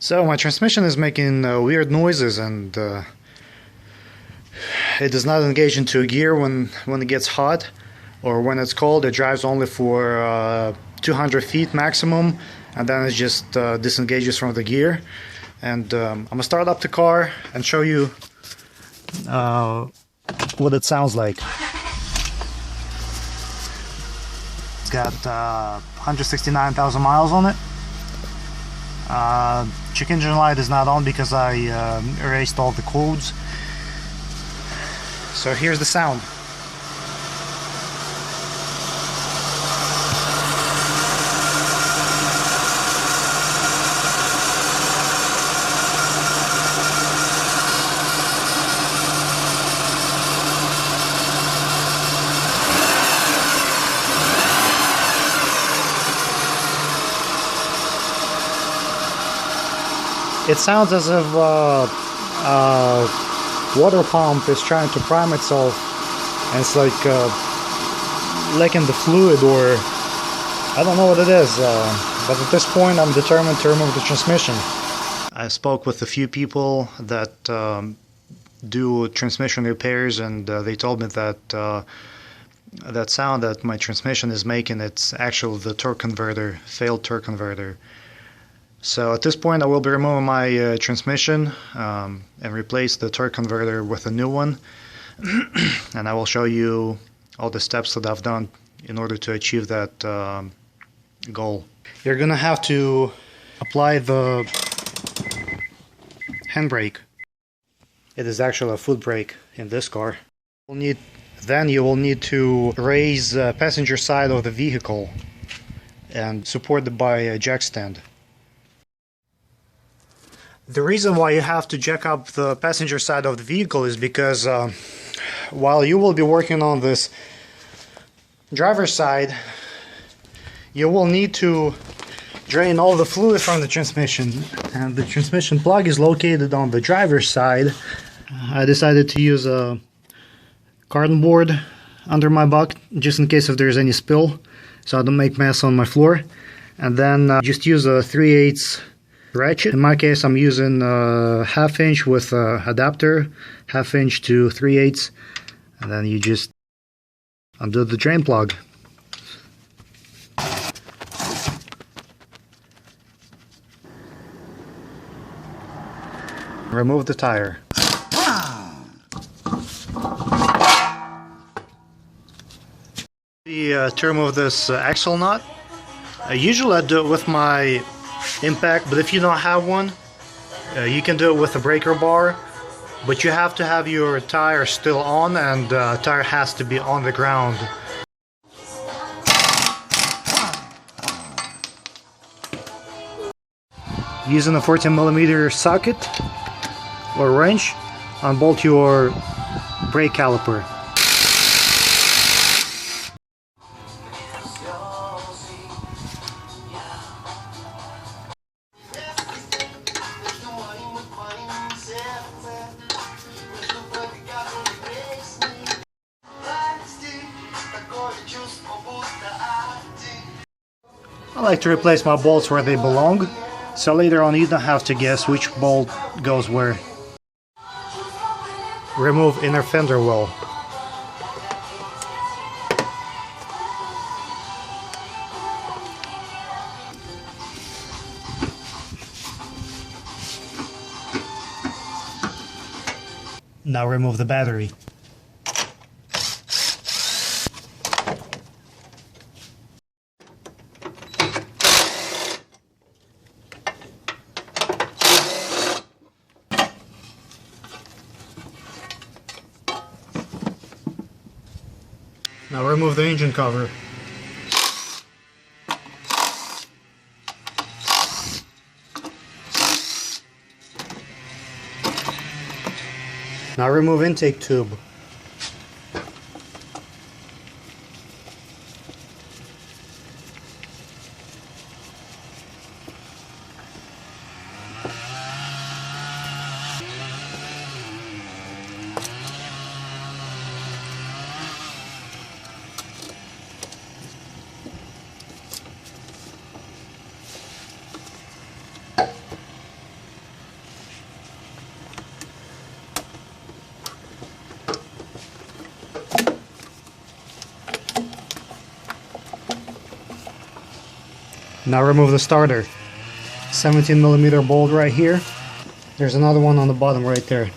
So my transmission is making weird noises, and it does not engage into a gear when it gets hot, or when it's cold. It drives only for 200 feet maximum, and then it just disengages from the gear. And I'm gonna start up the car and show you what it sounds like. It's got 169,000 miles on it. Check engine light is not on because I erased all the codes. So here's the sound. It sounds as if water pump is trying to prime itself, and it's like licking the fluid, or I don't know what it is, but at this point I'm determined to remove the transmission. I spoke with a few people that do transmission repairs, and they told me that that sound that my transmission is making, it's actually the torque converter, failed torque converter. So at this point I will be removing my transmission and replace the torque converter with a new one. And I will show you all the steps that I've done in order to achieve that goal. You're gonna have to apply the handbrake. It is actually a foot brake in this car. Then you will need to raise the passenger side of the vehicle and support it by a jack stand. The reason why you have to jack up the passenger side of the vehicle is because while you will be working on this driver's side, you will need to drain all the fluid from the transmission, and the transmission plug is located on the driver's side. I decided to use a carton board under my bucket just in case if there's any spill, so I don't make mess on my floor. And then just use a 3/8 ratchet. In my case I'm using a 1/2 inch with adapter, 1/2 inch to 3/8, and then you just undo the drain plug. Remove the tire. To remove this axle nut, usually I do it with my impact, but if you don't have one, you can do it with a breaker bar, but you have to have your tire still on, and the tire has to be on the ground. Using a 14mm socket or wrench, unbolt your brake caliper. I like to replace my bolts where they belong, so later on you don't have to guess which bolt goes where. Remove inner fender well. Now remove the battery. Now remove the engine cover. Now remove intake tube. Now remove the starter. 17mm bolt right here. There's another one on the bottom right there.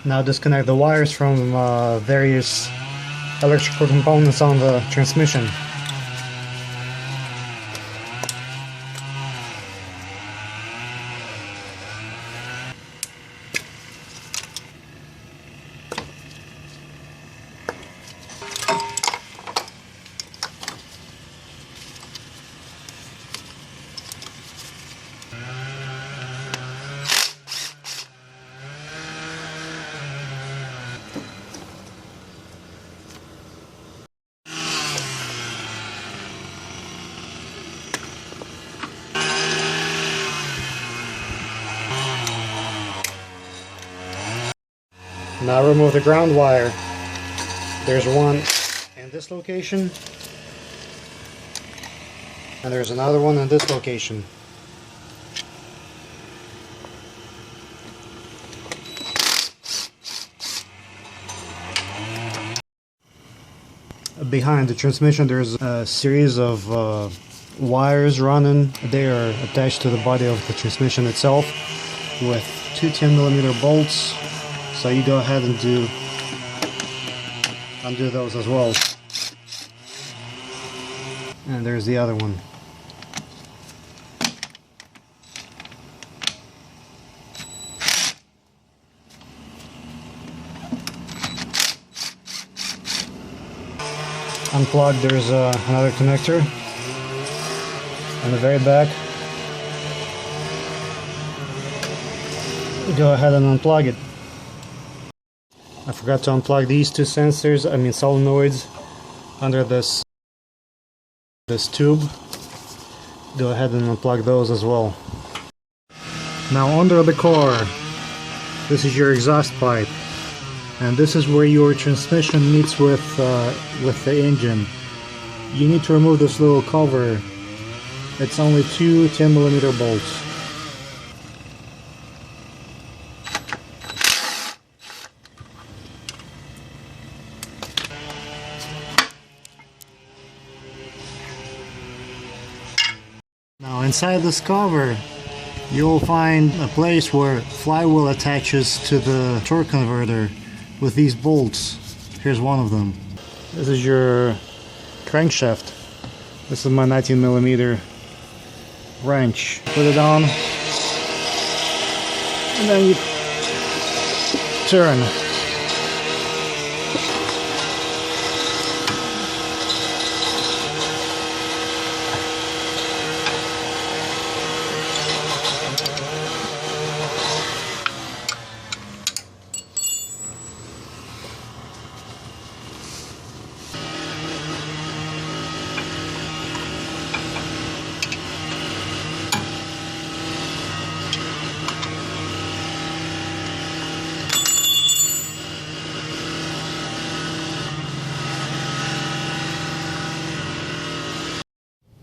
Now disconnect the wires from various electrical components on the transmission. Now remove the ground wire. There's one in this location, and there's another one in this location. Behind the transmission there's a series of wires running. They are attached to the body of the transmission itself with two 10mm bolts. So you go ahead and undo those as well. And there's the other one. Unplugged, there's another connector on the very back. Go ahead and unplug it. I forgot to unplug these two sensors, solenoids, under this tube. Go ahead and unplug those as well. Now under the car, this is your exhaust pipe, and this is where your transmission meets with the engine. You need to remove this little cover. It's only two 10mm bolts. Now inside this cover you'll find a place where flywheel attaches to the torque converter with these bolts. Here's one of them. This is your crankshaft. This is my 19mm wrench. Put it on and then you turn.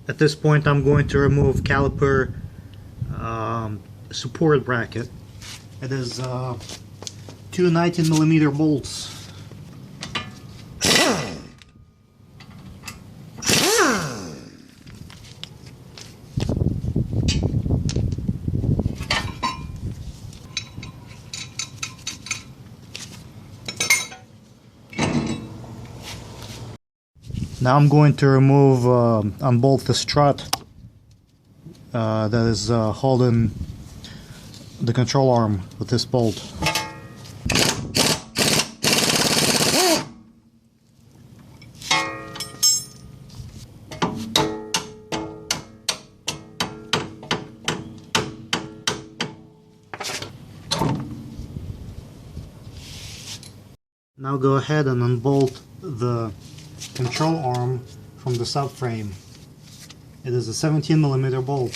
At this point I'm going to remove caliper support bracket. It is two 19mm bolts. Now I'm going to remove, unbolt the strut that is holding the control arm with this bolt. Now go ahead and unbolt the control arm from the subframe. It is a 17mm bolt.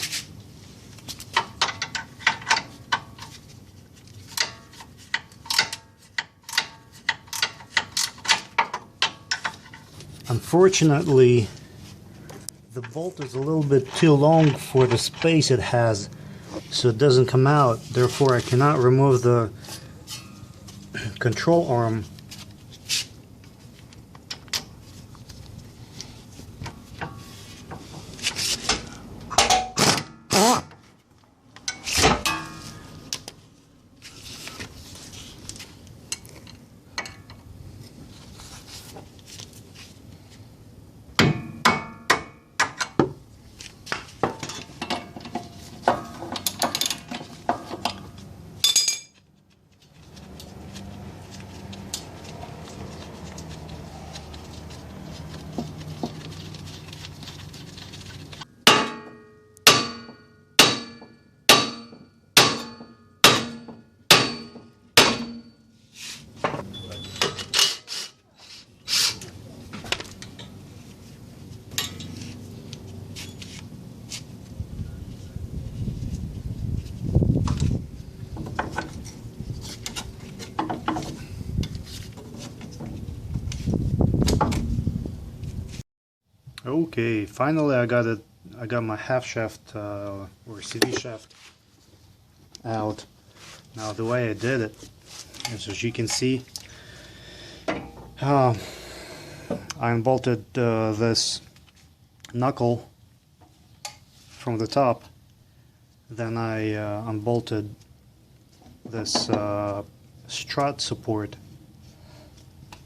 Unfortunately, the bolt is a little bit too long for the space it has, so it doesn't come out. Therefore, I cannot remove the control arm. Okay, finally I got it. I got my half shaft or CD shaft out. Now the way I did it is, as you can see, I unbolted this knuckle from the top. Then I unbolted this strut support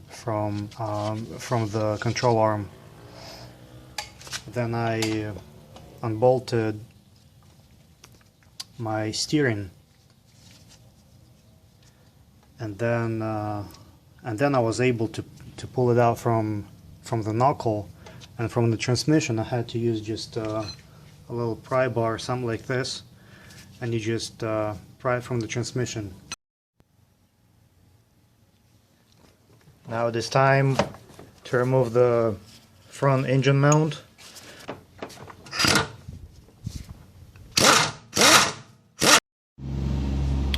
from the control arm. Then I unbolted my steering, and then I was able to pull it out from the knuckle, and from the transmission I had to use just a little pry bar, something like this, and you just pry it from the transmission. Now it is time to remove the front engine mount.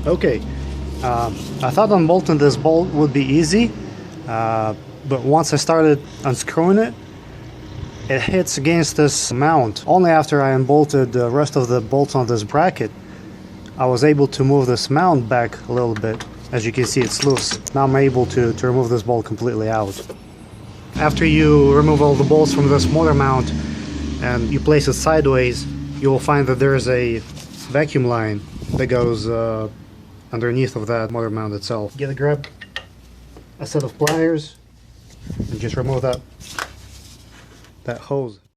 Okay, I thought unbolting this bolt would be easy, but once I started unscrewing it, it hits against this mount. Only after I unbolted the rest of the bolts on this bracket, I was able to move this mount back a little bit. As you can see, it's loose. Now I'm able to remove this bolt completely out. After you remove all the bolts from this motor mount and you place it sideways, you will find that there is a vacuum line that goes underneath of that motor mount itself. Grab a set of pliers and just remove that hose.